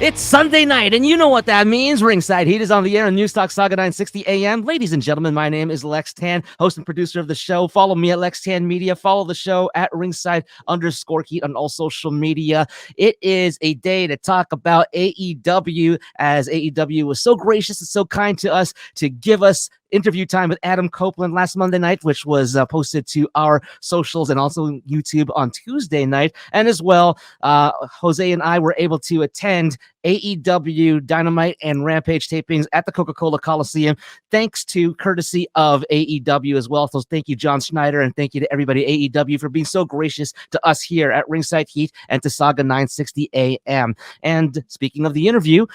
It's Sunday night, and you know what that means. Ringside Heat is on the air on Newstalk Sauga 960 AM. Ladies and gentlemen, my name is Lex Tan, host and producer of the show. Follow me at Lex Tan Media. Follow the show at Ringside_Heat on all social media. It is a day to talk about AEW, as AEW was so gracious and so kind to us to give us interview time with Adam Copeland last Monday night, which was posted to our socials and also YouTube on Tuesday night. And as well, Jose and I were able to attend AEW Dynamite and Rampage tapings at the Coca-Cola Coliseum, thanks to courtesy of AEW as well. So thank you, John Schneider, and thank you to everybody at AEW for being so gracious to us here at Ringside Heat and to Sauga 960 AM. And speaking of the interview,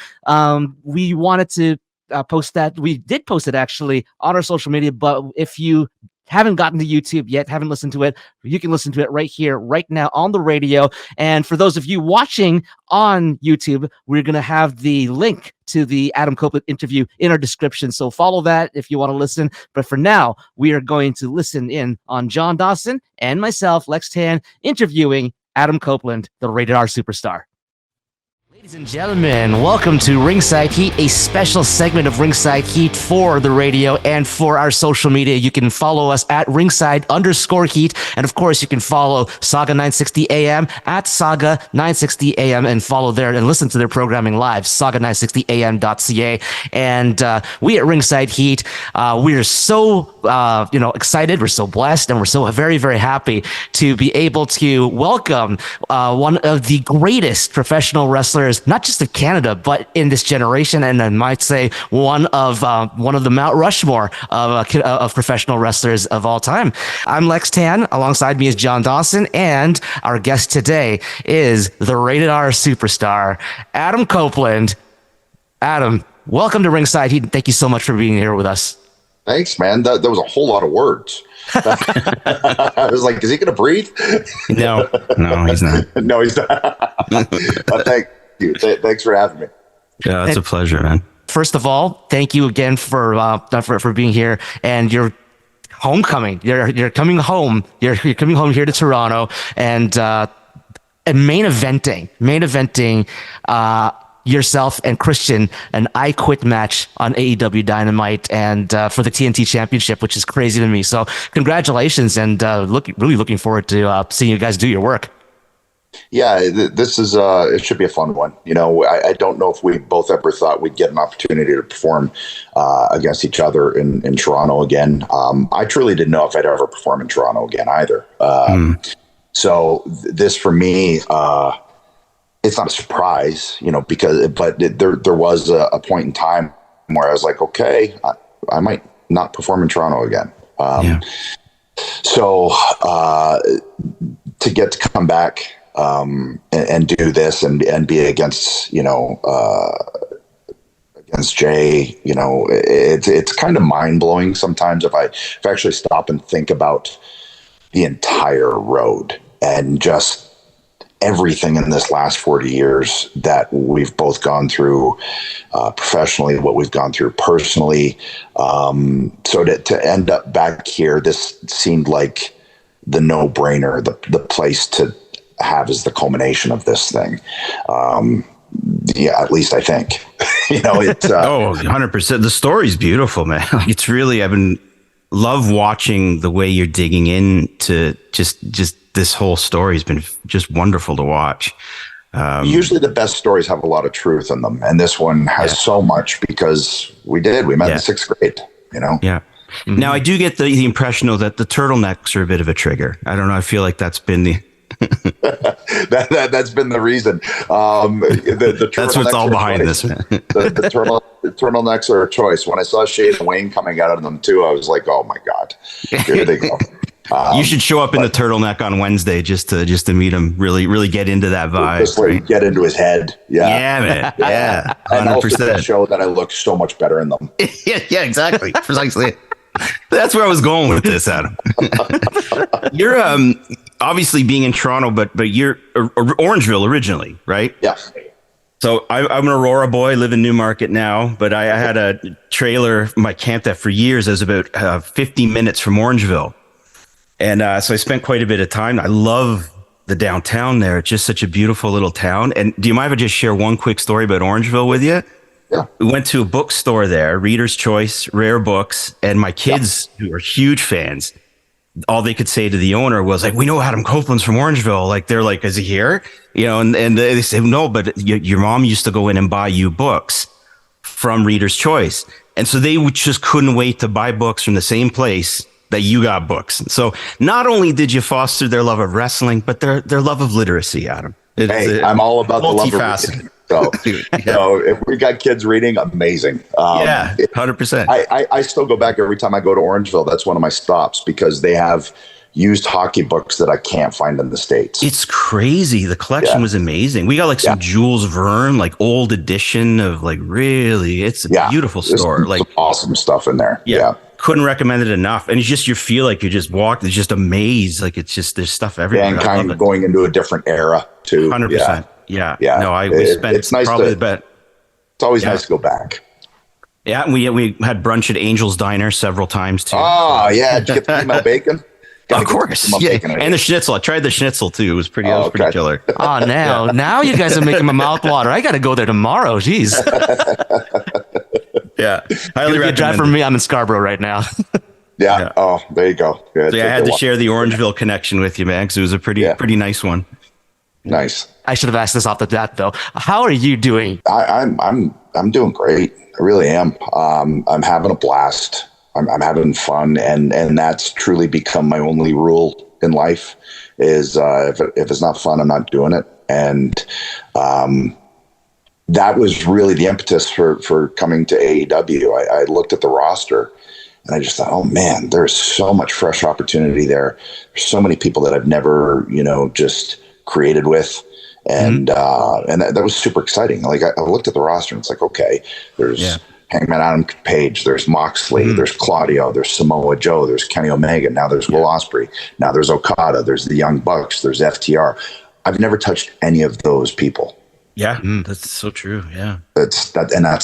we wanted to post that. We did post it actually on our social media, but if you haven't gotten to YouTube yet, haven't listened to it, you can listen to it right here, right now on the radio. And for those of you watching on YouTube, we're going to have the link to the Adam Copeland interview in our description. So follow that if you want to listen. But for now, we are going to listen in on John Dawson and myself, Lex Tan, interviewing Adam Copeland, the Rated R superstar. Ladies and gentlemen, welcome to Ringside Heat, a special segment of Ringside Heat for the radio and for our social media. You can follow us at Ringside_Heat. And of course, you can follow Sauga 960 AM at Sauga 960 AM and follow there and listen to their programming live, sauga960am.ca. And we at Ringside Heat, we are so excited, we're so blessed, and we're so very, very happy to be able to welcome one of the greatest professional wrestlers, not just of Canada, but in this generation, and I might say one of the Mount Rushmore of professional wrestlers of all time. I'm Lex Tan. Alongside me is John Dawson, and our guest today is the Rated R superstar, Adam Copeland. Adam, welcome to Ringside Heat. Thank you so much for being here with us. Thanks, man. That was a whole lot of words. I was like, is he going to breathe? No, he's not. No, he's not. Thank you. Thanks for having me. Yeah, it's a pleasure, man. First of all, thank you again for being here, and your homecoming. You're coming home. You're coming home here to Toronto, and main eventing. Yourself and Christian an I Quit match on AEW Dynamite and for the TNT Championship, which is crazy to me. So congratulations, and really looking forward to seeing you guys do your work. Yeah, this is it should be a fun one. You know, I don't know if we both ever thought we'd get an opportunity to perform against each other in Toronto again. I truly didn't know if I'd ever perform in Toronto again either. So this for me, it's not a surprise, but there was a point in time where I was like, okay, I might not perform in Toronto again. So to get to come back and do this and be against Jay, it's kind of mind blowing sometimes if I actually stop and think about the entire road and just everything in this last 40 years that we've both gone through professionally, what we've gone through personally. So to end up back here, this seemed like the no-brainer, the place to have as the culmination of this thing. At least I think. It's 100%. The story's beautiful, man. It's really, love watching the way you're digging into just this whole story has been just wonderful to watch. Usually the best stories have a lot of truth in them. And this one has so much because we met in the 6th grade, Yeah. Mm-hmm. Now I do get the impression though that the turtlenecks are a bit of a trigger. I don't know. I feel like that's been the, that's been the reason. That's what's all behind this, man. the turtlenecks are a choice. When I saw Shade and Wayne coming out of them too, I was like, oh my God, here they go. You should show up in the turtleneck on Wednesday just to meet him. Really get into that vibe. Just like get into his head. Yeah, man. Yeah, 100%. And also show that I look so much better in them. yeah, exactly. Precisely. That's where I was going with this, Adam. You're obviously being in Toronto, but you're Orangeville originally, right? Yeah. So I'm an Aurora boy, live in Newmarket now, but I had a trailer, my camp that for years. I was about 50 minutes from Orangeville. And so I spent quite a bit of time. I love the downtown there. It's just such a beautiful little town. And do you mind if I just share one quick story about Orangeville with you? Yeah. We went to a bookstore there, Reader's Choice, rare books, and my kids, who are huge fans, all they could say to the owner was like, "We know Adam Copeland's from Orangeville." Like, they're like, "Is he here?" You know, and they say, "No, but your mom used to go in and buy you books from Reader's Choice." And so they just couldn't wait to buy books from the same place that you got books. So not only did you foster their love of wrestling, but their love of literacy, Adam. I'm all about the love of reading. So, if we got kids reading, amazing. 100%. I still go back every time I go to Orangeville. That's one of my stops because they have used hockey books that I can't find in the States. It's crazy. The collection was amazing. We got like some Jules Verne, like old edition of like really, it's a beautiful store. There's like some awesome stuff in there. Yeah. Couldn't recommend it enough. And it's just, you feel like you just walked, it's just a maze. Like it's just, there's stuff everywhere. And kind of going into a different era too. 100%. Yeah. No, we spent it's nice probably to, the bet. It's always nice to go back. Yeah. And we had brunch at Angel's Diner several times too. Oh yeah. Did you get the female bacon? Of course. Yeah. And the schnitzel. I tried the schnitzel too. It was pretty, pretty killer. Oh, now you guys are making my mouth water. I got to go there tomorrow. Jeez. Yeah. Highly recommend. Drive for me. I'm in Scarborough right now. Yeah. Oh, there you go. So I had to share the Orangeville connection with you, man, because it was a pretty nice one. Nice. I should have asked this off the bat though. How are you doing? I'm doing great. I really am. I'm having a blast. I'm having fun, and that's truly become my only rule in life. Is if it's not fun, I'm not doing it. And that was really the impetus for coming to AEW. I looked at the roster. And I just thought, oh man, there's so much fresh opportunity there. There's so many people that I've never, just created with. And that was super exciting. Like I looked at the roster and it's like, okay, there's Hangman Adam Page, there's Moxley, there's Claudio, there's Samoa Joe, there's Kenny Omega, now there's Will Ospreay, now there's Okada, there's the Young Bucks, there's FTR. I've never touched any of those people. Yeah, that's so true. Yeah, that's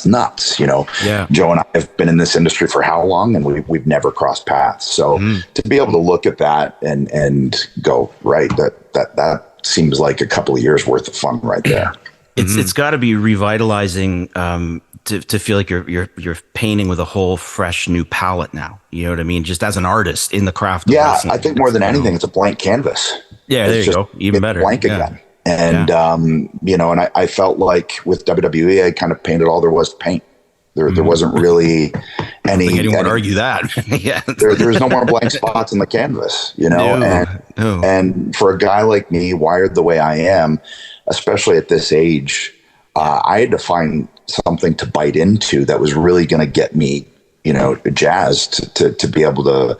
nuts. Yeah. Joe and I have been in this industry for how long, and we've never crossed paths. So to be able to look at that and go, right, that seems like a couple of years worth of fun right there. It's got to be revitalizing to feel like you're painting with a whole fresh new palette now. You know what I mean? Just as an artist in the craft of wrestling. I think more than anything, it's a blank canvas. Yeah, there you go. Even better. Blank again. And, and I felt like with WWE, I kind of painted all there was to paint. There wasn't really any. Anyone would argue that. Yeah. There's no more blank spots in the canvas, And for a guy like me, wired the way I am, especially at this age, I had to find something to bite into that was really going to get me, jazzed to be able to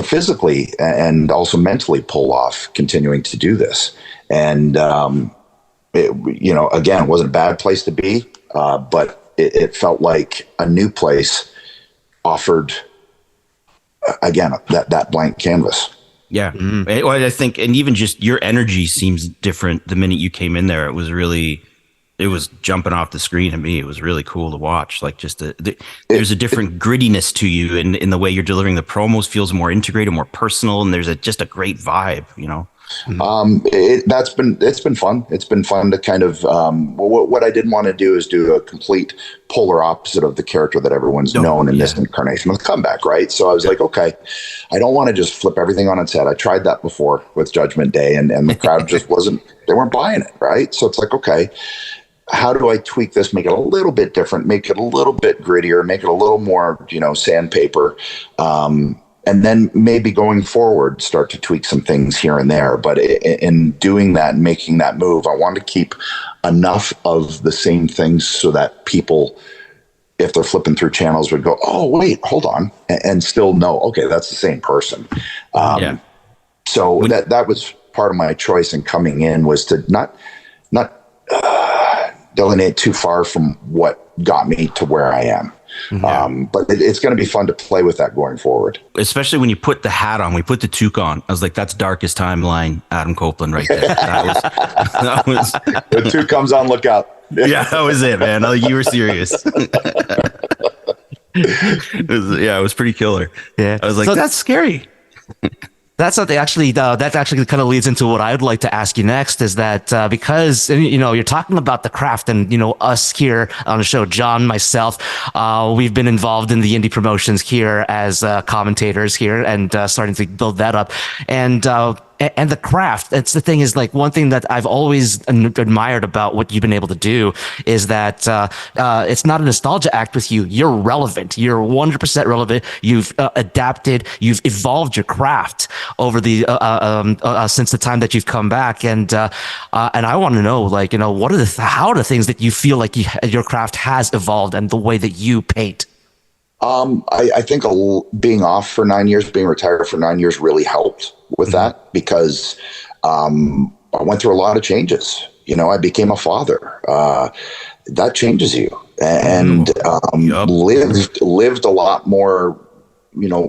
physically and also mentally pull off continuing to do this. And, again, it wasn't a bad place to be, but it felt like a new place offered, again, that blank canvas. Yeah. Well, I think, and even just your energy seems different the minute you came in there. It was jumping off the screen at me. It was really cool to watch. Like just there's a different grittiness to you in the way you're delivering the promos. Feels more integrated, more personal, and there's just a great vibe, It's been fun. It's been fun to kind of what I didn't want to do is do a complete polar opposite of the character that everyone's known in this incarnation of the comeback, right? So I was like, okay, I don't want to just flip everything on its head. I tried that before with Judgment Day, and the crowd just they weren't buying it, right? So it's like, okay, how do I tweak this, make it a little bit different, make it a little bit grittier, make it a little more, sandpaper, and then maybe going forward, start to tweak some things here and there. But in doing that and making that move, I want to keep enough of the same things so that people, if they're flipping through channels, would go, oh, wait, hold on, and still know, okay, that's the same person. So that was part of my choice in coming in, was to not delineate too far from what got me to where I am. But it's going to be fun to play with that going forward. Especially when you put the hat on, we put the toque on. I was like, that's Darkest Timeline, Adam Copeland right there. That was the toque comes on, look out. Yeah, that was it, man. You were serious. It was pretty killer. Yeah. I was like, that's scary. That's something actually that actually kind of leads into what I'd like to ask you next is that because you're talking about the craft and us here on the show, John, myself, we've been involved in the indie promotions here as commentators here and starting to build that up and the craft. That's the thing is like one thing that I've always admired about what you've been able to do is that it's not a nostalgia act with you. You're relevant. You're 100% relevant. You've adapted. You've evolved your craft over the since the time that you've come back. And I want to know, like, what are how are the things that you feel like your craft has evolved and the way that you paint? I think being off for 9 years, being retired for 9 years really helped with that because I went through a lot of changes. I became a father. That changes you and lived a lot more,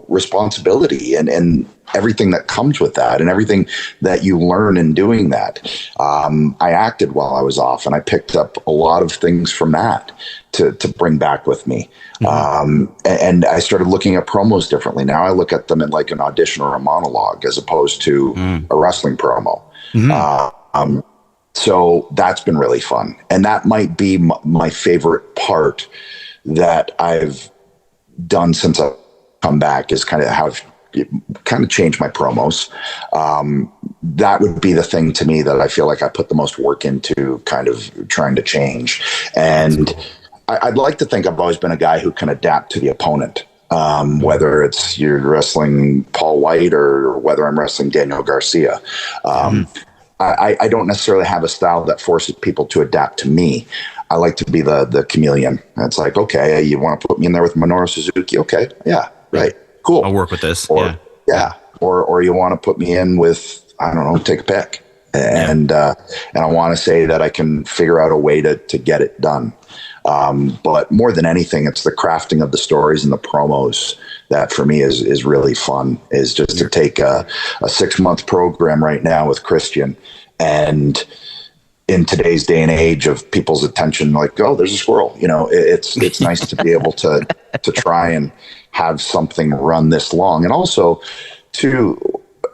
responsibility and everything that comes with that and everything that you learn in doing that. I acted while I was off and I picked up a lot of things from that to bring back with me. And I started looking at promos differently. Now I look at them in like an audition or a monologue as opposed to a wrestling promo. So that's been really fun. And that might be my favorite part that I've done since I've come back is kind of how I've changed my promos. That would be the thing to me that I feel like I put the most work into kind of trying to change. And I'd like to think I've always been a guy who can adapt to the opponent, whether it's you're wrestling Paul White or whether I'm wrestling Daniel Garcia. I don't necessarily have a style that forces people to adapt to me. I like to be the chameleon. It's like, okay, you want to put me in there with Minoru Suzuki? Okay, yeah, right, cool. I'll work with this. Or you want to put me in with, I don't know, take a pick. And I want to say that I can figure out a way to get it done. But more than anything, it's the crafting of the stories and the promos that for me is really fun, is just to take a 6-month program right now with Christian. And in today's day and age of people's attention, like, oh, there's a squirrel, it's nice to be able to try and have something run this long. And also to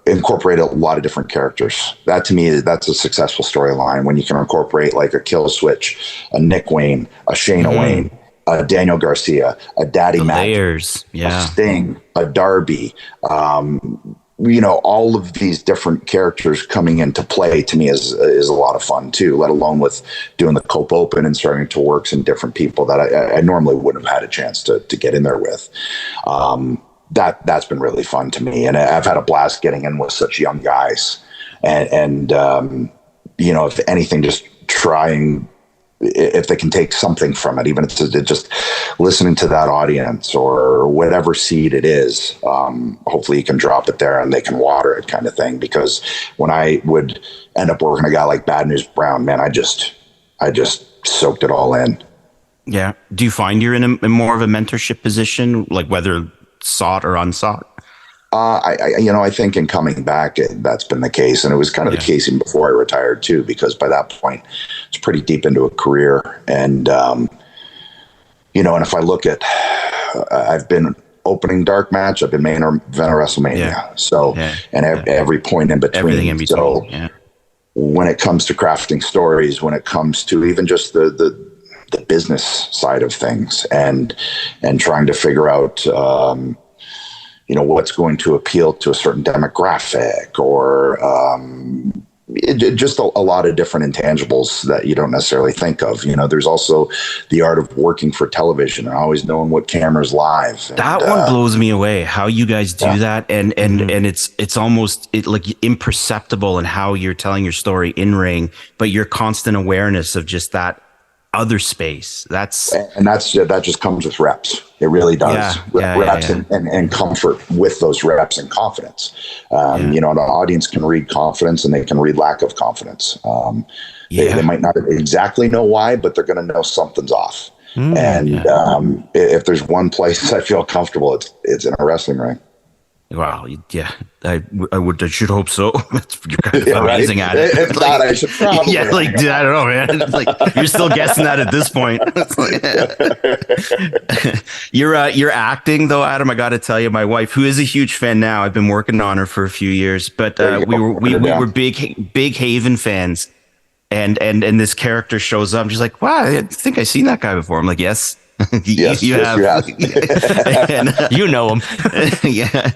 incorporate a lot of different characters. That to me, that's a successful storyline when you can incorporate like a Kill Switch, a Nick Wayne, a Shayna Wayne, a Daniel Garcia, a Daddy Mac, a Sting, a Darby, all of these different characters coming into play to me is a lot of fun too, let alone with doing the Cope Open and starting to work some different people that I normally wouldn't have had a chance to get in there with. That's been really fun to me. And I've had a blast getting in with such young guys and if anything, just trying, if they can take something from it, even if it's just listening to that audience or whatever seed it is, hopefully you can drop it there and they can water it kind of thing. Because when I would end up working a guy like Bad News Brown, man, I just soaked it all in. Yeah. Do you find you're in more of a mentorship position, like whether sought or unsought? I think in coming back, that's been the case. And it was kind of the case even before I retired too, because by that point it's pretty deep into a career. And, and if I look at, I've been opening dark match, I've been main event of WrestleMania. So, and every point in between. Everything in between. So when it comes to crafting stories, when it comes to even just the business side of things and trying to figure out, what's going to appeal to a certain demographic or just a lot of different intangibles that you don't necessarily think of. There's also the art of working for television and always knowing what camera's live. That one blows me away, how you guys do that. And it's almost like imperceptible in how you're telling your story in ring, but your constant awareness of just that other space. That just comes with reps. It really does. Reps and comfort with those reps and confidence. An audience can read confidence and they can read lack of confidence. They might not exactly know why, but they're going to know something's off. If there's one place I feel comfortable, it's in a wrestling ring. Wow. Yeah. I should hope so. You're kind of amazing at it. If not, I should probably. Yeah. Like, dude, I don't know, man. It's like, you're still guessing that at this point. You're acting though, Adam. I got to tell you, my wife, who is a huge fan now, I've been working on her for a few years, but we were big Haven fans. And this character shows up. She's like, wow, I think I've seen that guy before. I'm like, yes. Yes, you have. And, You know him. Yeah.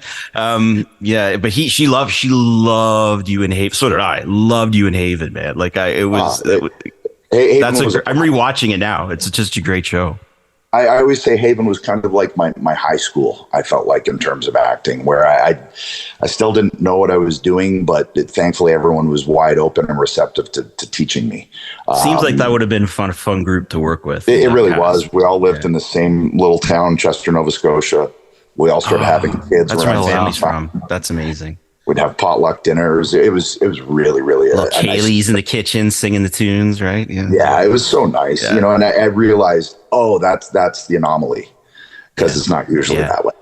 But she loved you in Haven. So did I. Loved you in Haven, man. Like I'm rewatching it now. It's just a great show. I always say Haven was kind of like my high school, I felt like, in terms of acting, where I still didn't know what I was doing, but thankfully everyone was wide open and receptive to teaching me. Seems like that would have been a fun group to work with. It really was. We all lived in the same little town, Chester, Nova Scotia. We all started having kids. That's where my family's from. That's amazing. We'd have potluck dinners. It was really, really Kaylee's in the kitchen singing the tunes, right? Yeah, it was so nice, And I realized, that's the anomaly, because it's not usually that way,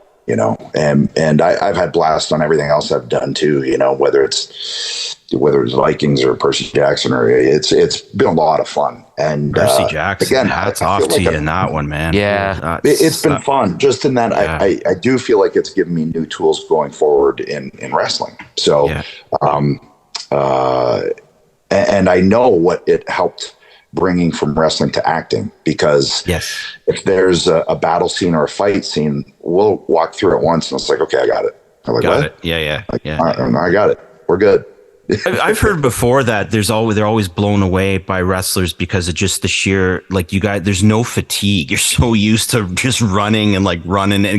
And I've had blasts on everything else I've done too, whether it's Vikings or Percy Jackson, or it's been a lot of fun. And Percy Jackson, again, hats off to you in that one, man. Yeah, it's been fun. Just in that, I do feel like it's given me new tools going forward in wrestling. So, and I know what it helped bringing from wrestling to acting, because if there's a battle scene or a fight scene, we'll walk through it once and it's like, okay, I got it. I'm like, got it. Yeah. I got it. We're good. I've heard before that they're always blown away by wrestlers because of just the sheer, like, you guys, there's no fatigue. You're so used to just running and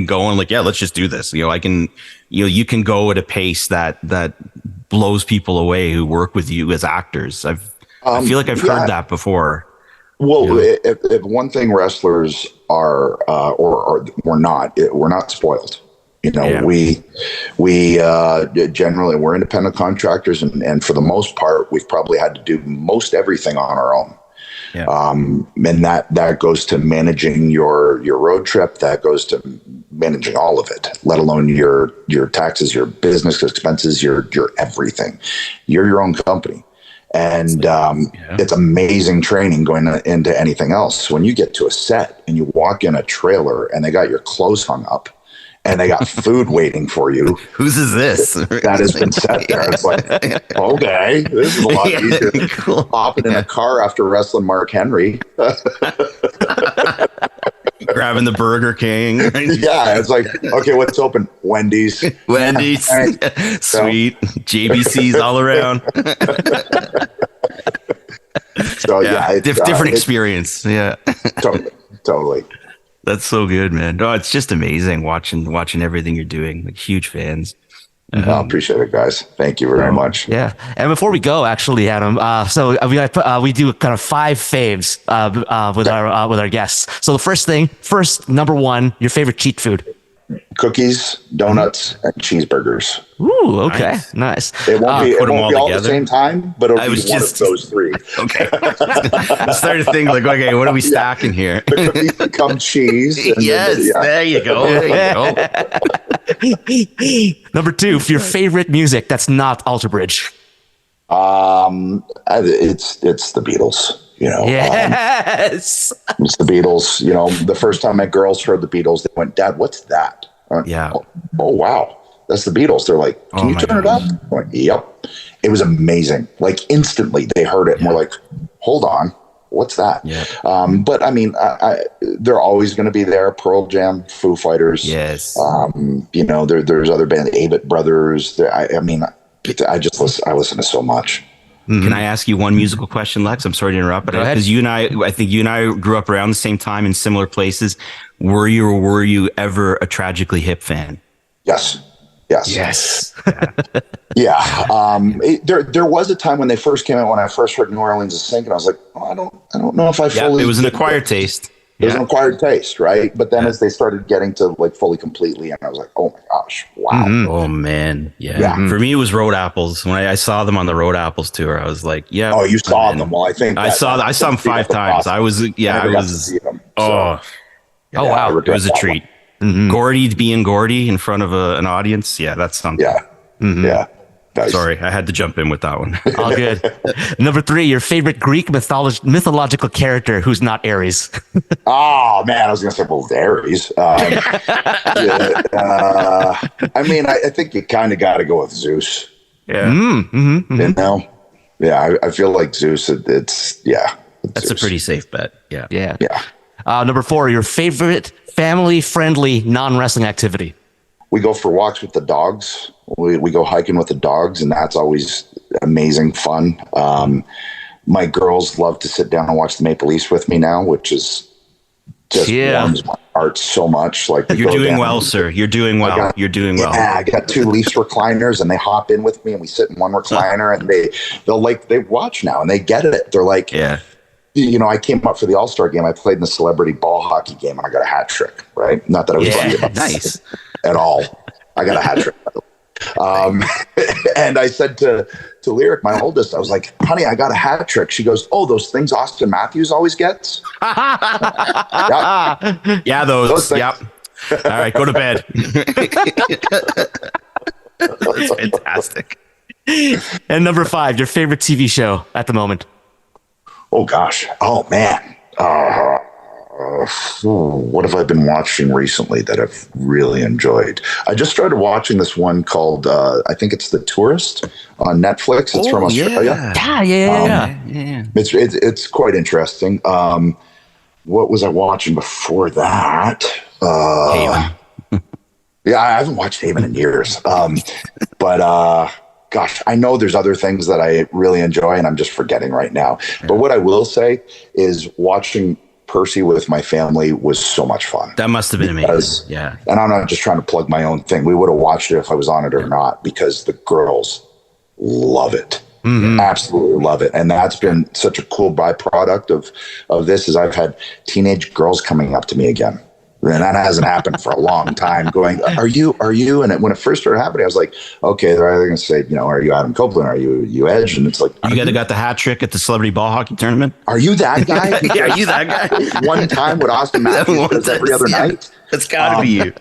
going, like, yeah, let's just do this. You can go at a pace that blows people away who work with you as actors. I feel like I've heard that before. Well, if one thing wrestlers are, or we're not spoiled. We generally, we're independent contractors, and for the most part, we've probably had to do most everything on our own. Yeah. And that goes to managing your road trip. That goes to managing all of it, let alone your taxes, your business expenses, your everything. You're your own company. And it's amazing training going into anything else. When you get to a set and you walk in a trailer and they got your clothes hung up, and they got food waiting for you. Whose is this? That has been set there. It's like, okay, this is a lot easier. Cool. Hopping in a car after wrestling Mark Henry. Grabbing the Burger King. Yeah, it's like, okay, what's open? Wendy's. Sweet. JBC's all around. So it's different experience. Yeah. Totally. That's so good, man. No, it's just amazing watching everything you're doing. Like, huge fans. I appreciate it, guys. Thank you very much. Yeah. And before we go, actually, Adam, we do kind of 5 faves with our guests. So the first number 1, your favorite cheat food. Cookies, donuts, and cheeseburgers. Ooh, okay, nice. It won't be all at the same time, but it'll be one of those 3. Okay. I started to think, like, okay, what are we stacking here? The cookies become cheese. Yes, there you go. Number 2, for your favorite music that's not Alter Bridge. It's the Beatles. Yes, it's the Beatles. The first time my girls heard the Beatles, they went, "Dad, what's that?" Oh, wow, that's the Beatles. They're like, "Can you turn it up?" I'm like, "Yep." It was amazing. Like, instantly they heard it and we're like, "Hold on, what's that?" Yeah. But I mean, they're always going to be there. Pearl Jam, Foo Fighters. Yes. There's other bands, Avett Brothers. I listen to so much. Mm-hmm. Can I ask you one musical question, Lex? I'm sorry to interrupt, but because I think you and I grew up around the same time in similar places. Were you ever a Tragically Hip fan? Yes. Yeah. There was a time when they first came out, when I first heard New Orleans is Sinking, I was like, I don't know if I fully. It was an acquired taste. It was an acquired taste, right? But then as they started getting to like fully completely, and I was like, oh my gosh, wow. Mm-hmm. Oh man. Yeah. For me, it was Road Apples. When I saw them on the Road Apples tour, I was like, yeah. Oh, you saw them. Well, I think I saw them 5 times. I was. To see them, wow. It was a treat. Gordy being Gordy in front of an audience. Yeah, that's something. Yeah. Yeah. Nice. Sorry, I had to jump in with that one. All good. Number 3, your favorite Greek mythological character who's not Ares. Oh man, I was gonna say, well, Ares. I mean, I think you kind of got to go with Zeus. Yeah. You know? Yeah, I feel like Zeus. It's That's Zeus. a pretty safe bet. Yeah. Yeah. Yeah. Number 4, your favorite family-friendly non-wrestling activity. We go for walks with the dogs. We go hiking with the dogs, and that's always amazing fun. My girls love to sit down and watch the Maple Leafs with me now, which is just warms my heart so much. Like, You're doing well, sir. You're doing well. You're doing well. Yeah, I got 2 Leafs recliners, and they hop in with me, and we sit in one recliner, and they watch now, and they get it. They're like, Yeah. You know, I came up for the All-Star game. I played in the celebrity ball hockey game, and I got a hat trick. Right? Not that I was lucky about Nice. at all. I got a hat trick. And I said to Lyric, my oldest, I was like, honey, I got a hat trick. She goes, oh, those things Austin Matthews always gets? Yep. Yeah, those. Yep. All right, go to bed. That's fantastic. And number 5, your favorite TV show at the moment. Oh, gosh. Oh, man. What have I been watching recently that I've really enjoyed? I just started watching this one called, I think it's The Tourist on Netflix. It's from Australia. Yeah. It's quite interesting. What was I watching before that? Haven. Yeah, I haven't watched Haven in years. But gosh, I know there's other things that I really enjoy, and I'm just forgetting right now. Yeah. But what I will say is watching Percy with my family was so much fun. That must have been amazing. Yeah. And I'm not just trying to plug my own thing. We would have watched it if I was on it or not, because the girls love it. Absolutely love it. And that's been such a cool byproduct of this, is I've had teenage girls coming up to me again. And that hasn't happened for a long time, going, are you? And when it first started happening, I was like, okay, they're either going to say, you know, are you Adam Copeland? Are you Edge? And it's like, you guys got the hat trick at the celebrity ball hockey tournament? Are you that guy? Yeah, are you that guy? One time with Austin Matthews does every other night. That's got to be you.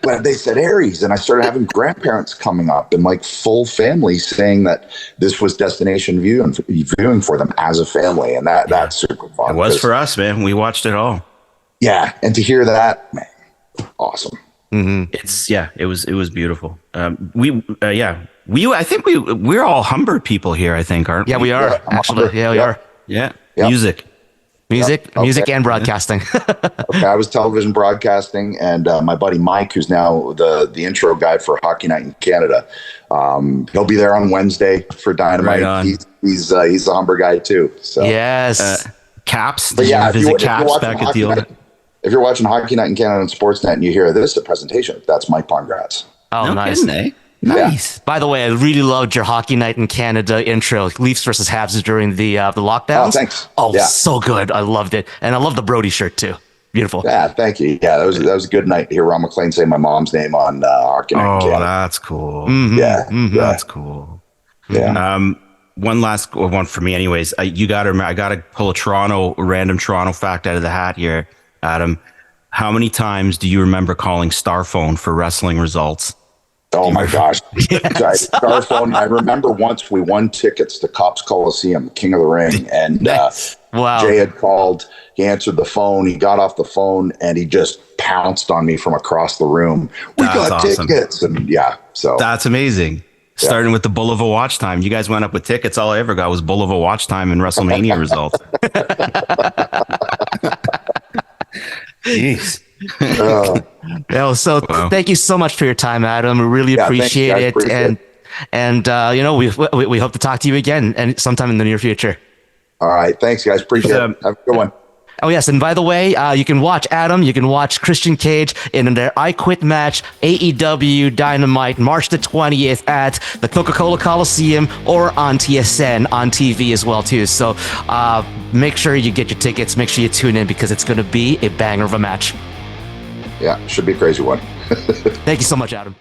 But they said Aries, and I started having grandparents coming up and like full families saying that this was destination viewing for them as a family. And that's super fun. It was for us, man. We watched it all. Yeah, and to hear that, man, awesome. It was beautiful. I think we're all Humber people here. I think, aren't we? Yeah, we are actually. Yeah, we are. Yeah, Yep. Music and broadcasting. Okay, I was television broadcasting, and my buddy Mike, who's now the intro guy for Hockey Night in Canada, he'll be there on Wednesday for Dynamite. Right, he's a Humber guy too. So Yes. Caps. But yeah, if you're watching Hockey Night in Canada on Sportsnet and you hear this, a presentation, that's Mike Pongratz. Oh, No nice. kidding, eh? Nice. By the way, I really loved your Hockey Night in Canada intro, Leafs versus Habs during the lockdowns. Oh, thanks. Oh, Yeah. so good. I loved it. And I love the Brody shirt too. Beautiful. Yeah, thank you. Yeah, that was a good night to hear Ron McLean say my mom's name on Hockey Night in Oh, Canada. that's cool. Yeah, That's cool. yeah. One last one for me, anyways. I gotta pull a random Toronto fact out of the hat here, Adam. How many times do you remember calling Starphone for wrestling results? Oh my gosh. Yes. Starphone. I remember once we won tickets to Copeland Coliseum, King of the Ring, and Wow. Jay had called. He answered the phone. He got off the phone and he just pounced on me from across the room. We That's got awesome. tickets, and so That's amazing. Starting with the Bull of a Watch Time. You guys went up with tickets. All I ever got was Bull of a Watch Time and WrestleMania results. Jeez. Thank you so much for your time, Adam. We really appreciate thanks, guys. it. Appreciate And we hope to talk to you again and sometime in the near future. All right. Thanks, guys. Appreciate it. Have a good one. Oh, yes. And by the way, you can watch Adam, you can watch Christian Cage in their I Quit match, AEW Dynamite, March the 20th at the Coca-Cola Coliseum or on TSN on TV as well, too. So make sure you get your tickets. Make sure you tune in because it's going to be a banger of a match. Yeah, should be a crazy one. Thank you so much, Adam.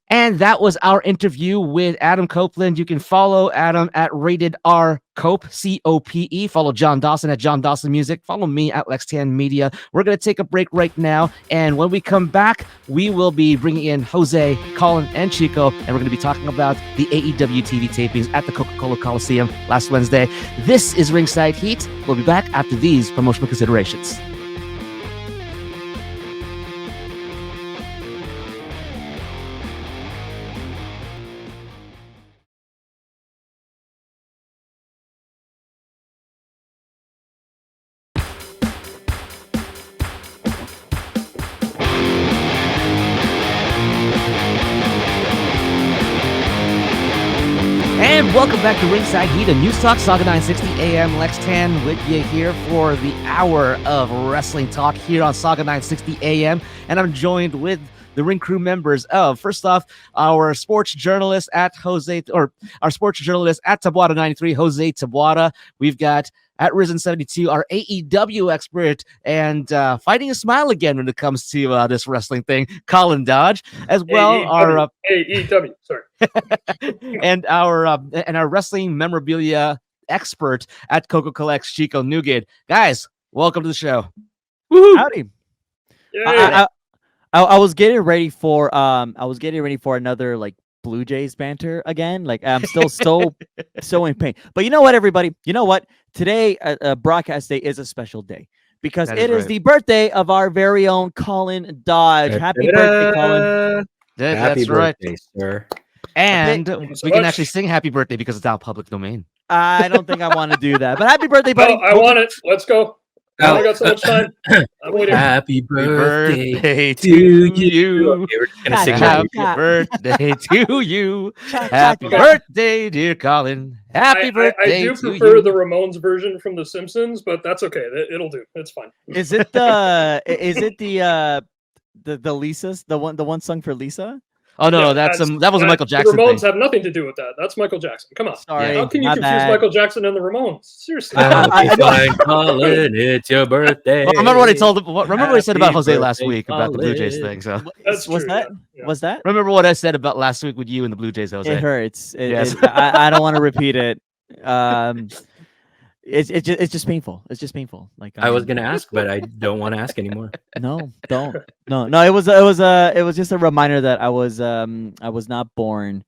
And that was our interview with Adam Copeland. You can follow Adam at Rated R Cope, COPE. Follow John Dawson at John Dawson Music. Follow me at Lex Tan Media. We're going to take a break right now. And when we come back, we will be bringing in Jose, Colin, and Chico. And we're going to be talking about the AEW TV tapings at the Coca-Cola Coliseum last Wednesday. This is Ringside Heat. We'll be back after these promotional considerations. And welcome back to Ringside Heat, a News Talk, Sauga 960 AM. Lex Tan with you here for the hour of wrestling talk here on Sauga 960 AM. And I'm joined with the ring crew members of, first off, our sports journalist at Taboada 93, Jose Taboada. We've got at Risen 72, our AEW expert and fighting a smile again when it comes to this wrestling thing, Colin Dodge, as well. AEW, sorry. and our wrestling memorabilia expert at Coca-Cola, Chico Nuguid. Guys, welcome to the show. Woo-hoo. Howdy. I was getting ready for another like Blue Jays banter again. Like I'm still so in pain. But you know what, everybody? You know what? Today, broadcast day is a special day because it is the birthday of our very own Colin Dodge. Happy birthday, Colin! Happy birthday, sir. And we can actually sing happy birthday because it's out public domain. I don't think I want to do that, but happy birthday, buddy! I want it. Let's go. I only got so much time. I'm waiting. Happy birthday to you. Okay, we're just gonna sing happy birthday to you. Happy birthday, dear Colin. Happy birthday. I do prefer the Ramones version from The Simpsons, but that's okay. It'll do. It's fine. Is it the Lisa's the one sung for Lisa? Oh no, that was a Michael Jackson The Ramones thing. have nothing to do with that. That's Michael Jackson. Come on. Sorry, how can you confuse Michael Jackson and the Ramones? Seriously. Colin, it's your birthday. Well, remember what he told? Remember what he said about Jose last week about the Blue Jays thing. So was that? Remember what I said about last week with you and the Blue Jays, Jose? It hurts. Yes. I don't want to repeat it. It's just painful. It's just painful. Like I was gonna ask, but I don't want to ask anymore. No, don't. No. It was just a reminder that I was not born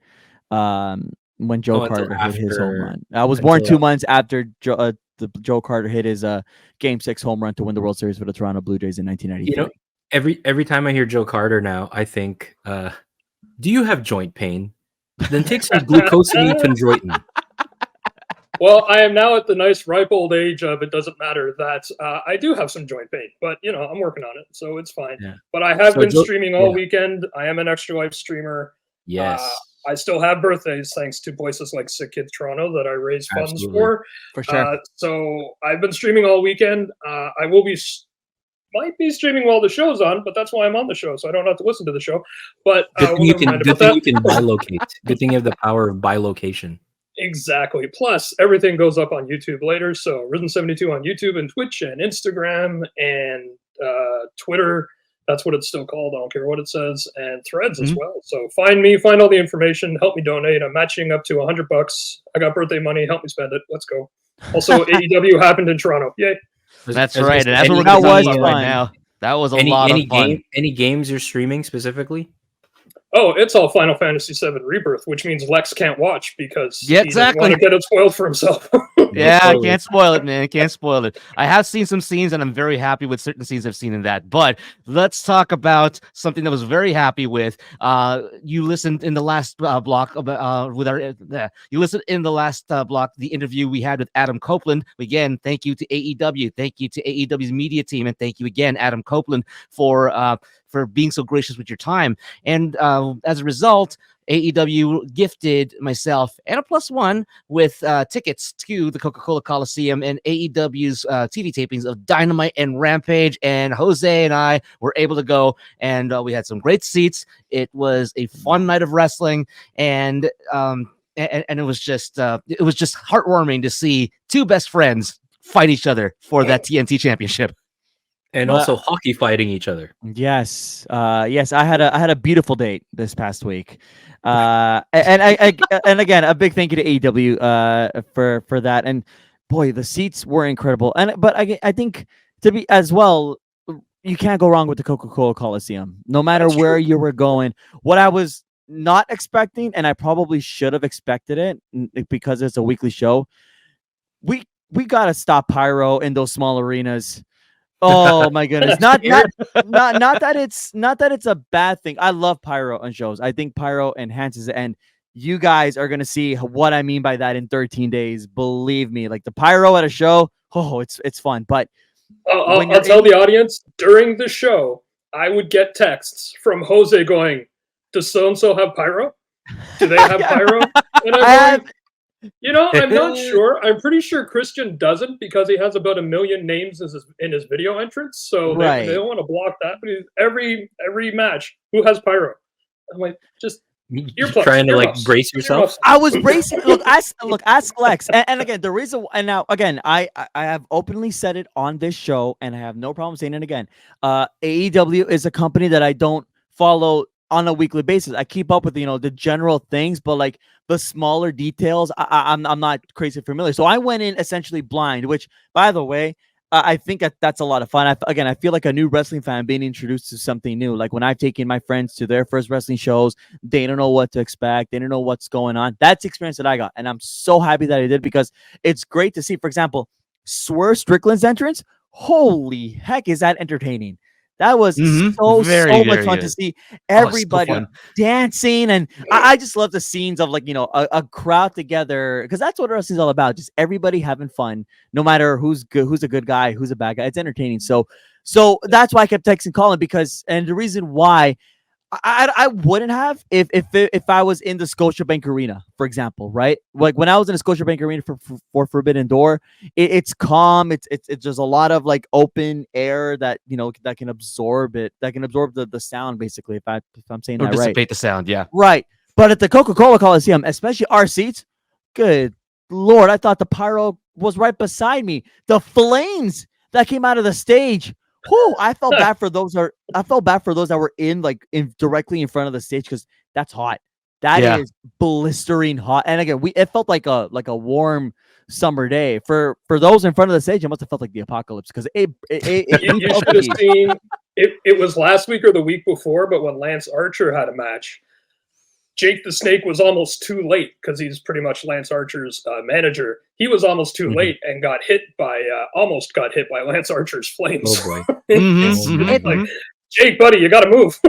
when Joe Carter hit his home run. I was born 2 months after Joe Carter hit his Game 6 home run to win the World Series for the Toronto Blue Jays in 1993. You know, every time I hear Joe Carter now, I think, do you have joint pain? Then take some glucosamine chondroitin. Well, I am now at the nice ripe old age of it doesn't matter that I do have some joint pain, but I'm working on it, so it's fine. Yeah. But I have been streaming all weekend. I am an Extra Life streamer. Yes. I still have birthdays thanks to places like Sick Kids Toronto that I raise funds for. For sure. So I've been streaming all weekend. I might be streaming while the show's on, but that's why I'm on the show, so I don't have to listen to the show. But good thing you can bilocate. Good thing you have the power of bilocation. Exactly. Plus, everything goes up on YouTube later. So Risen 72 on YouTube and Twitch and Instagram and Twitter. That's what it's still called. I don't care what it says. And Threads as well. So find me, find all the information, help me donate. I'm matching up to $100. I got birthday money. Help me spend it. Let's go. Also, AEW happened in Toronto. Yay. That's right. And that's what we're going to talk about right now. That was a lot of fun. Any games you're streaming specifically? Oh, it's all Final Fantasy VII Rebirth, which means Lex can't watch because he doesn't want to get it spoiled for himself. Yeah, I can't spoil it, man. Can't spoil it. I have seen some scenes, and I'm very happy with certain scenes I've seen in that. But let's talk about something that I was very happy with. You listened in the last block you listened in the last block the interview we had with Adam Copeland. Again, thank you to AEW, thank you to AEW's media team, and thank you again, Adam Copeland, for being so gracious with your time. And as a result, AEW gifted myself and a +1 with tickets to the Coca-Cola Coliseum and AEW's TV tapings of Dynamite and Rampage. And Jose and I were able to go, and we had some great seats. It was a fun night of wrestling, and it was just heartwarming to see two best friends fight each other for that TNT championship. And also hockey fighting each other. Yes, yes. I had a beautiful date this past week, and and again, a big thank you to AEW for that. And boy, the seats were incredible. But I think to be as well, you can't go wrong with the Coca-Cola Coliseum. No matter That's where true. you were going, what I was not expecting, and I probably should have expected it because it's a weekly show. We gotta stop pyro in those small arenas. Oh my goodness. Not that it's a bad thing. I love pyro on shows. I think pyro enhances it, and you guys are gonna see what I mean by that in 13 days. Believe me, like the pyro at a show, it's fun. But I'll tell the audience, during the show, I would get texts from Jose going, does so-and-so have pyro? Do they have pyro? And I'm going, I'm not sure. I'm pretty sure Christian doesn't because he has about 1 million names in his video entrance. So they don't want to block that. But every match, who has pyro? I'm like, just you're trying to like brace yourself. I was bracing. Ask Lex. And again, the reason, and now again, I have openly said it on this show, and I have no problem saying it again. AEW is a company that I don't follow on a weekly basis. I keep up with the general things, but like the smaller details, I'm not crazy familiar. So I went in essentially blind, which, by the way, I think that's a lot of fun. I feel like a new wrestling fan being introduced to something new. Like when I've taken my friends to their first wrestling shows, they don't know what to expect. They don't know what's going on. That's the experience that I got, and I'm so happy that I did because it's great to see. For example, Swerve Strickland's entrance. Holy heck, is that entertaining? That was so much fun to see everybody dancing, and I just love the scenes of a crowd together because that's what wrestling's all about. Just everybody having fun, no matter who's good, who's a good guy, who's a bad guy. It's entertaining. So that's why I kept texting Colin and the reason why I wouldn't have if I was in the Scotiabank Arena, for example, right? Like when I was in the Scotiabank Arena for Forbidden Door, it's calm. It's just a lot of like open air that that can absorb the sound basically. If I'm saying that right, dissipate the sound, yeah, right. But at the Coca-Cola Coliseum, especially our seats, good Lord, I thought the pyro was right beside me. The flames that came out of the stage. Whew, I felt bad for those that were in directly in front of the stage because that's hot. That is blistering hot. And again, it felt like a warm summer day. For those in front of the stage, it must have felt like the apocalypse because you should have seen it was last week or the week before, but when Lance Archer had a match, Jake the Snake was almost too late because he's pretty much Lance Archer's manager. He was almost too late and almost got hit by Lance Archer's flames. Oh boy! Like, Jake, buddy, you got to move.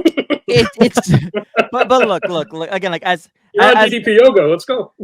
But look again, like as you're on DDP Yoga. Let's go.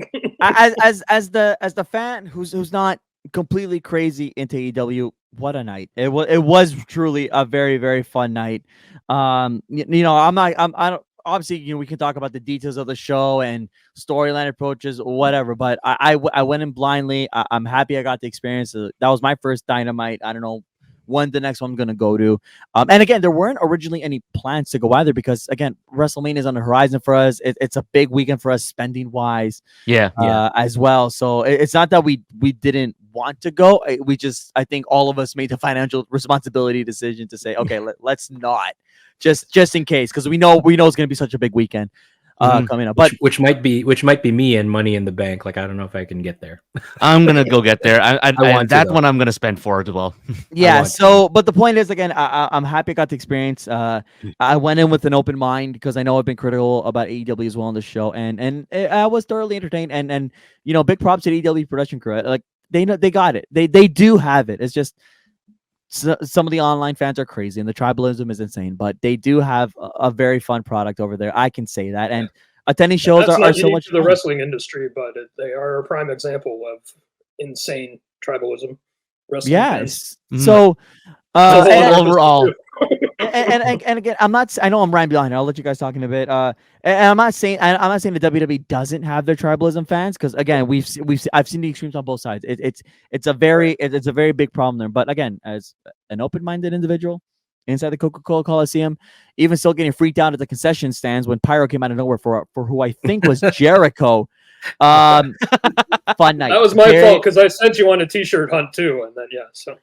as the fan who's not completely crazy into AEW. What a night! It was truly a very, very fun night. I don't. Obviously, we can talk about the details of the show and storyline approaches, whatever. But I went in blindly. I'm happy I got the experience. That was my first Dynamite. I don't know when the next one I'm going to go to. And again, there weren't originally any plans to go either because, again, WrestleMania is on the horizon for us. It's a big weekend for us spending wise. Yeah. As well. So it's not that we didn't want to go. I think all of us made the financial responsibility decision to say, okay, let's not. Just in case, because we know it's going to be such a big weekend coming up. But which might be me and Money in the Bank. Like I don't know if I can get there. I'm gonna go get there. I want that one. I'm gonna spend for as well. Yeah. But the point is, again, I'm happy I got the experience. I went in with an open mind because I know I've been critical about AEW as well on the show, and I was thoroughly entertained. And big props to the AEW production crew. Like they got it. They do have it. It's just. Some of the online fans are crazy and the tribalism is insane, but they do have a very fun product over there. I can say that. And attending shows are so much fun. The wrestling industry, but they are a prime example of insane tribalism. Yes. So overall, and again, I know I'm Ryan behind. I'll let you guys talk in a bit. And I'm not saying the WWE doesn't have their tribalism fans because again, I've seen the extremes on both sides. It's a very big problem there. But again, as an open-minded individual inside the Coca-Cola Coliseum, even still getting freaked out at the concession stands when pyro came out of nowhere for who I think was Jericho. fun night. That was my fault because I sent you on a t-shirt hunt too, and then so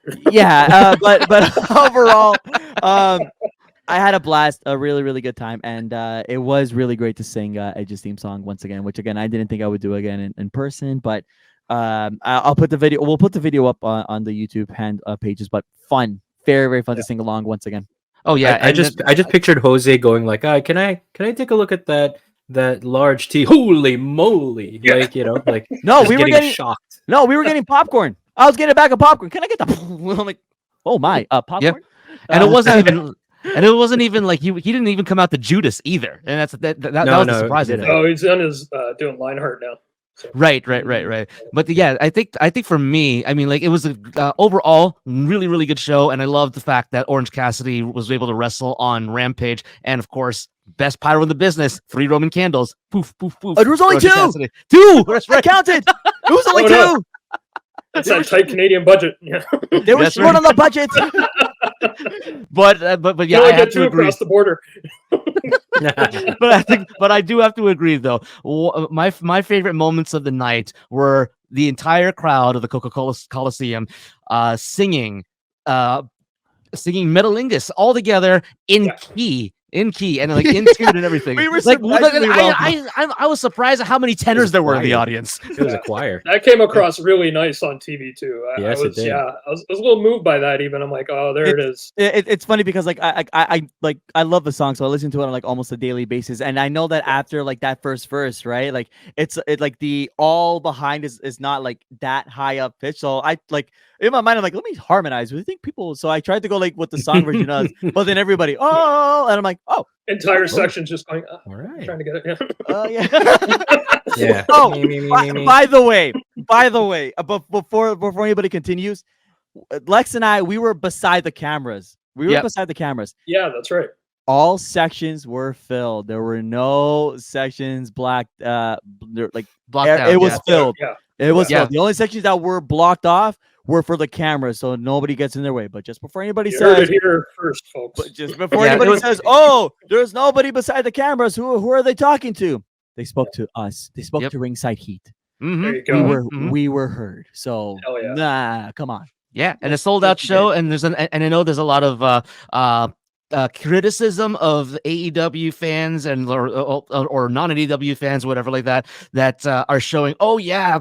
but overall, I had a blast, a really, really good time, and it was really great to sing Edge's theme song once again, which again I didn't think I would do again in person, but I'll put the video. We'll put the video up on the YouTube pages, but fun, very, very fun to sing along once again. Oh yeah, I just pictured Jose going like, can I take a look at that large T? Holy moly! Like no, we were getting shocked. No, we were getting popcorn. I was getting a bag of popcorn. Can I get the? I'm like, oh my, popcorn. Yep. And it wasn't even. And it wasn't even like he didn't even come out to Judas either, and that was the surprising thing. Oh, he's on his doing Lionheart now. So. Right. But yeah, I think for me, I mean, like it was a overall really, really good show, and I love the fact that Orange Cassidy was able to wrestle on Rampage, and of course, best pyro in the business, 3 Roman candles. Poof, poof, poof. Oh, there was only Orange 2. Cassidy. 2. That's right. I counted. It was only 2. No. That's that tight Canadian budget. Yeah. They were short on the budget. But yeah, I have to agree. Across the border. but I do have to agree though. My favorite moments of the night were the entire crowd of the Coca-Cola Coliseum singing Metalingus all together in key and like in tune and everything. We were like, I was surprised at how many tenors there were in the audience. It was a choir. That came across really nice on TV too. Yes, it did. Yeah, I was a little moved by that. Even I'm like, oh, there it is. It's funny because like I love the song, so I listen to it on like almost a daily basis, and I know that after like that first verse, right? Like it's like the all behind is not like that high up pitch. So I like in my mind I'm like, let me harmonize. I think people. So I tried to go like what the song version does, but then everybody and I'm like, oh. Entire section's just going. All right, trying to get it. Yeah. Yeah. Oh, by the way, but before anybody continues, Lex and I, we were beside the cameras. Beside the cameras. Yeah, that's right. All sections were filled. There were no sections blocked. Like blocked out. It was filled. Yeah. It was filled. The only sections that were blocked off were for the cameras, so nobody gets in their way. But just before anybody says, heard it here first, folks. But just before anybody says, "Oh, there's nobody beside the cameras," who are they talking to? They spoke to us. They spoke to Ringside Heat. Mm-hmm. There you go. We were heard. So come on. Yeah, and a sold out show, and I know there's a lot of criticism of AEW fans and or non-AEW fans, whatever like that are showing. Oh yeah,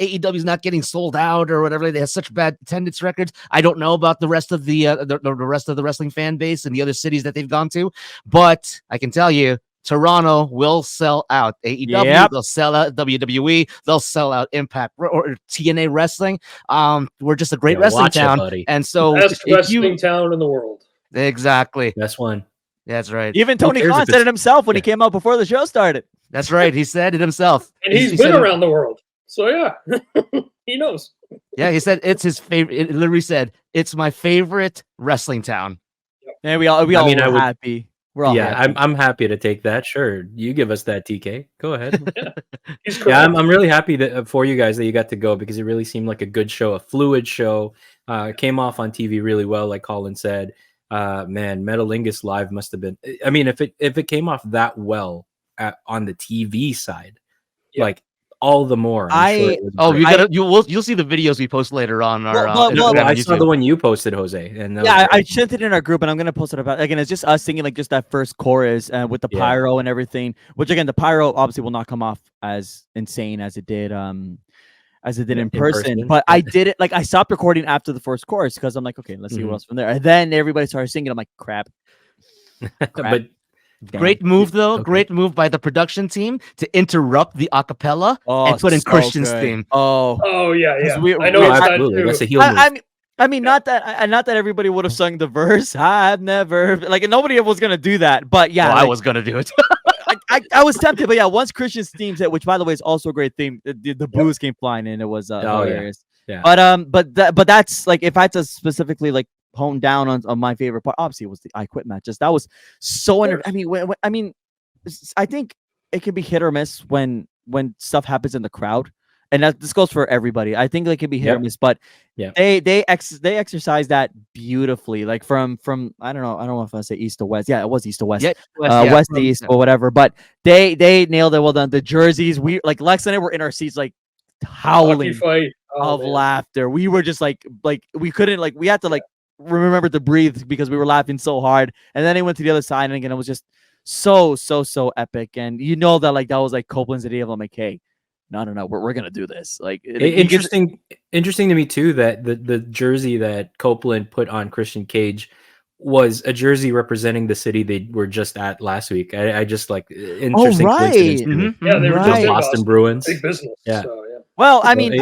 AEW is not getting sold out or whatever. They have such bad attendance records. I don't know about the rest of the rest of the wrestling fan base and the other cities that they've gone to, but I can tell you, Toronto will sell out AEW. They'll sell out WWE. They'll sell out Impact or TNA Wrestling. We're just a great wrestling town, and so best wrestling town in the world. Exactly. Best one. That's right. Even Tony Khan said it himself when he came out before the show started. That's right. He said it himself. And he's been around the world. So yeah, he knows. Yeah, he said it's his favorite. It literally said, it's my favorite wrestling town. And we all were happy. We're all happy. I'm happy to take that. Sure. You give us that, TK. Go ahead. Yeah, I'm really happy for you guys that you got to go because it really seemed like a good show, a fluid show. Came off on TV really well, like Colin said. Man, Metalingus live must have been. I mean, if it came off that well on the TV side, like all the more. You'll see the videos we post later on our. I saw the one you posted, Jose, and I sent it in our group, and I'm gonna post it about again. It's just us singing like just that first chorus with the pyro and everything. Which again, the pyro obviously will not come off as insane as it did. In person. But I did it like I stopped recording after the first chorus because I'm like, okay, let's see what else from there. And then everybody started singing. I'm like, crap. But great move though. Okay. Great move by the production team to interrupt the acapella and put in Christian's theme. Oh yeah. I know it's that too. That's a heel move. I mean, not that everybody would have sung the verse. I've never like nobody was gonna do that. But yeah, I was gonna do it. I was tempted, but yeah, once Christian's theme set, which by the way is also a great theme, the booze came flying in. It was hilarious. Yeah. But that's like if I had to specifically like hone down on my favorite part, obviously it was the I Quit match. Just that was so I think it can be hit or miss when stuff happens in the crowd. And this goes for everybody. I think they can be hit or miss, but they exercise that beautifully. Like from I don't know if I say east to west. Yeah, it was east to west. West to east or whatever. But they nailed it well done. The jerseys, we like Lex and I were in our seats like howling fight. Oh, of man. laughter. We were just like we couldn't we had to remember to breathe because we were laughing so hard. And then it went to the other side, and again it was just so epic. And you know that that was Copeland's idea of I'm like, hey, no, we're gonna do this. Interesting to me too that the jersey that Copeland put on Christian Cage was a jersey representing the city they were just at last week. I just interesting coincidence to me. Yeah, they were just in Boston Bruins. Big business. Yeah. So, yeah. Well, I mean,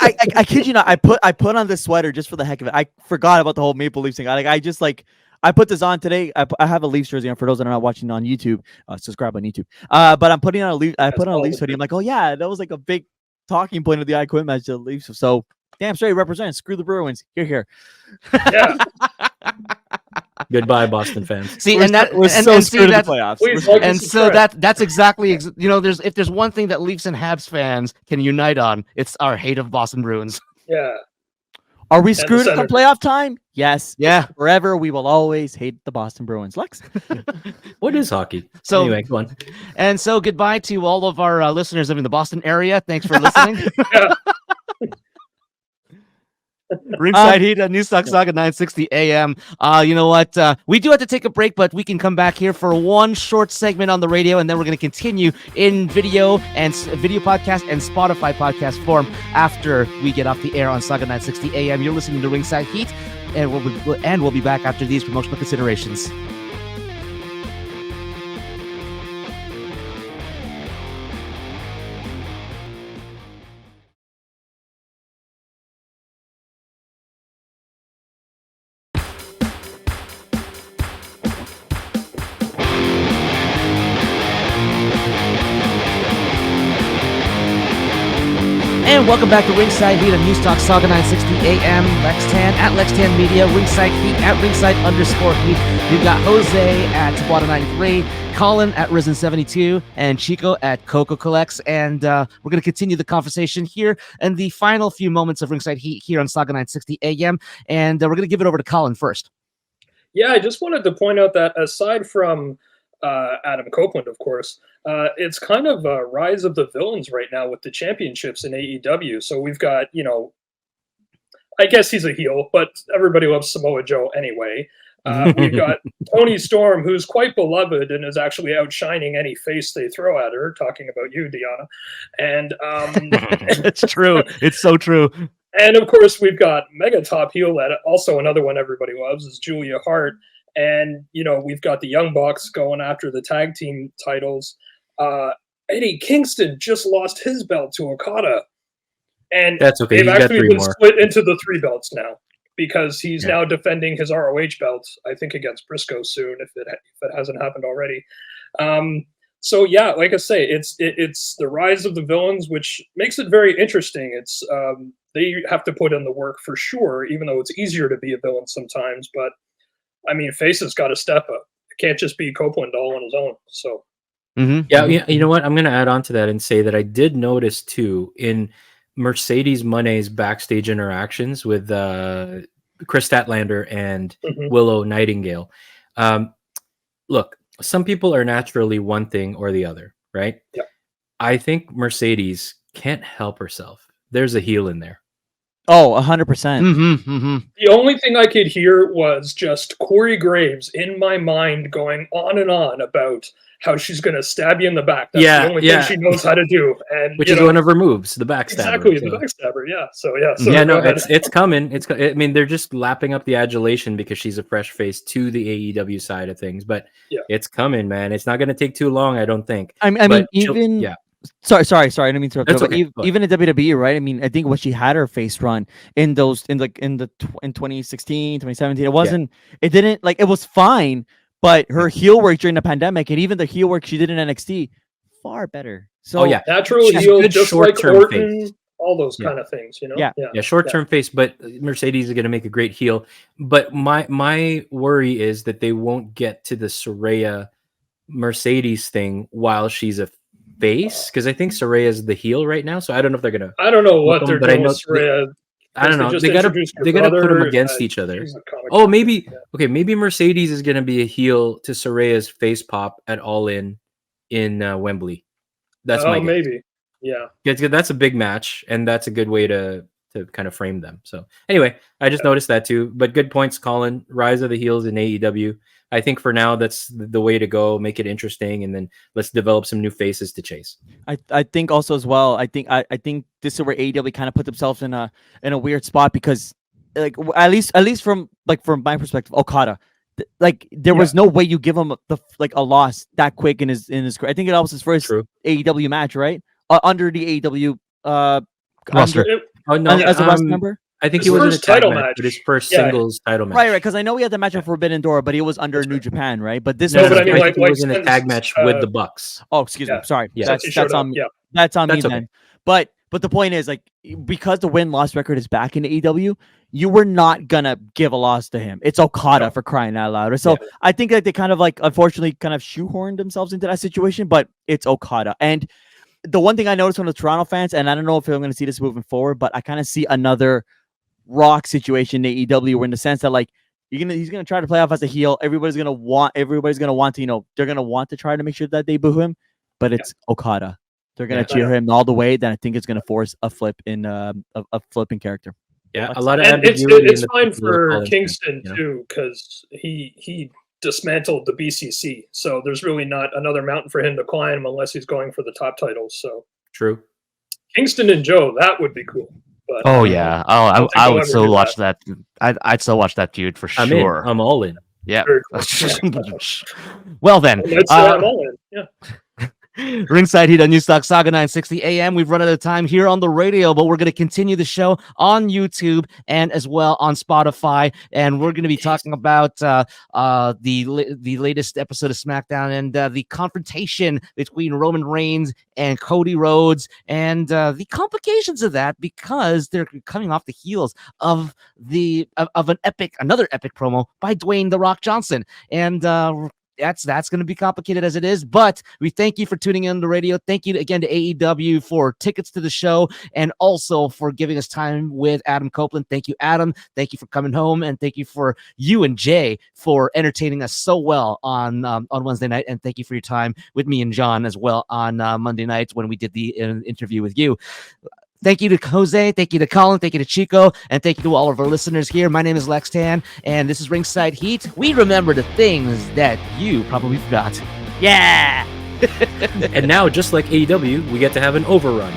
I kid you not. I put on this sweater just for the heck of it. I forgot about the whole Maple Leafs thing. I put this on today. I have a Leafs jersey on for those that are not watching on YouTube. Subscribe on YouTube. But I'm putting on a Leaf. I put on a Leafs hoodie. I'm like, oh yeah, that was a big talking point of the I Quit match to the Leafs. So damn straight represent. Screw the Bruins. Here. Yeah. Goodbye, Boston fans. See, We're so screwed in the playoffs. And so that's exactly if there's one thing that Leafs and Habs fans can unite on, it's our hate of Boston Bruins. Yeah. Are we screwed in playoff time? Yes. Yeah. Forever, we will always hate the Boston Bruins. Lex? What is hockey? So anyway, go on. And so goodbye to all of our listeners living in the Boston area. Thanks for listening. Ringside Heat at Newstalk Sauga 960 AM. You know what? We do have to take a break, but we can come back here for one short segment on the radio, and then we're going to continue in video podcast and Spotify podcast form after we get off the air on Sauga 960 AM. You're listening to Ringside Heat, and we'll be back after these promotional considerations. And welcome back to Ringside Heat at Newstalk Sauga 960 AM. Lex Tan at Lex Tan Media. Ringside Heat at Ringside_Heat. We've got Jose at Taboada 93, Colin at Risen 72, and Chico at Coca-Cola Coliseum. And we're going to continue the conversation here in the final few moments of Ringside Heat here on Sauga 960 AM. And we're going to give it over to Colin first. Yeah, I just wanted to point out that aside from Adam Copeland, of course, it's kind of a rise of the villains right now with the championships in AEW. So we've got, I guess he's a heel, but everybody loves Samoa Joe anyway. We've got Toni Storm, who's quite beloved and is actually outshining any face they throw at her, talking about you, Deanna. And it's true. It's so true. And of course, we've got mega top heel that also another one everybody loves is Julia Hart. And, we've got the Young Bucks going after the tag team titles. Eddie Kingston just lost his belt to Okada. And that's okay. They've actually been split into the 3 belts now because he's now defending his ROH belt, I think, against Briscoe soon, if it hasn't happened already. So, yeah, like I say, it's the rise of the villains, which makes it very interesting. It's they have to put in the work for sure, even though it's easier to be a villain sometimes. But I mean, Face's got to step up. It can't just be Copeland all on his own. So, yeah, you know what? I'm going to add on to that and say that I did notice too in Mercedes Monet's backstage interactions with Chris Statlander and Willow Nightingale. Look, some people are naturally one thing or the other, right? Yeah. I think Mercedes can't help herself. There's a heel in there. Oh, 100%. The only thing I could hear was just Corey Graves in my mind going on and on about how she's going to stab you in the back. That's the only thing she knows how to do. And which is one of her moves, the backstabber. Exactly, the backstabber, yeah. So, So it's coming. I mean, they're just lapping up the adulation because she's a fresh face to the AEW side of things. But it's coming, man. It's not going to take too long, I don't think. I mean, even... Sorry. I didn't mean to interrupt. Okay. Even in WWE, right? I mean, I think when she had her face run in 2016, 2017, it wasn't. It didn't it was fine, but her heel work during the pandemic and even the heel work she did in NXT, far better. So natural heel, just like Orton, all those kind of things, Yeah, short-term face, but Mercedes is going to make a great heel. But my worry is that they won't get to the Saraya Mercedes thing while she's a face, because I think Saraya is the heel right now. So I don't know if they're gonna. I don't know what they're doing with Saraya. I don't know. They gotta put them against each other. Oh, maybe maybe Mercedes is gonna be a heel to Saraya's face pop at All In Wembley. That's my guess. Maybe. Yeah. That's a big match, and that's a good way to kind of frame them. So anyway, I just noticed that too. But good points, Colin. Rise of the heels in AEW. I think for now that's the way to go. Make it interesting, and then let's develop some new faces to chase. I think also as well. I think this is where AEW kind of put themselves in a weird spot because like at least from my perspective, Okada. Like there was no way you give him a loss that quick in his career. I think it was his first AEW match, right? Under the AEW roster. As a West member. I think he was in a title match, but his first singles title match. Right. Because I know he had the match on Forbidden Door, but he was under New Japan, right? But this he was in a tag match with the Bucks. Oh, excuse me. Sorry. Yeah. That's on me. That's on me then. But the point is, like, because the win-loss record is back in AEW, you were not gonna give a loss to him. It's Okada for crying out loud. So I think that they kind of unfortunately kind of shoehorned themselves into that situation, but it's Okada. And the one thing I noticed from the Toronto fans, and I don't know if I'm going to see this moving forward, but I kind of see another Rock situation in AEW, where in the sense that like he's gonna try to play off as a heel. Everybody's gonna want to, they're gonna want to try to make sure that they boo him, but it's Okada. They're gonna cheer him all the way. Then I think it's gonna force a flip in a flipping character. Yeah, a lot of it's fine for Kingston too, because he dismantled the BCC, so there's really not another mountain for him to climb unless he's going for the top titles. So true. Kingston and Joe, that would be cool. But, I would still watch that. I'd still watch that feud for sure. I'm all in. Yeah. Well then, I'm all in. Yeah. Ringside Heat on Newstalk Sauga 960 AM. We've run out of time here on the radio, but we're going to continue the show on YouTube and as well on Spotify. And we're going to be talking about the latest episode of SmackDown and the confrontation between Roman Reigns and Cody Rhodes and the complications of that, because they're coming off the heels of another epic promo by Dwayne "The Rock" Johnson. And that's going to be complicated as it is, but we thank you for tuning in on the radio. Thank you again to AEW for tickets to the show and also for giving us time with Adam Copeland. Thank you, Adam. Thank you for coming home, and thank you for you and Jay for entertaining us so well on Wednesday night, and thank you for your time with me and John as well on Monday nights when we did the interview with you. Thank you to Jose, thank you to Colin, thank you to Chico, and thank you to all of our listeners here. My name is Lex Tan, and this is Ringside Heat. We remember the things that you probably forgot. Yeah! And now, just like AEW, we get to have an overrun.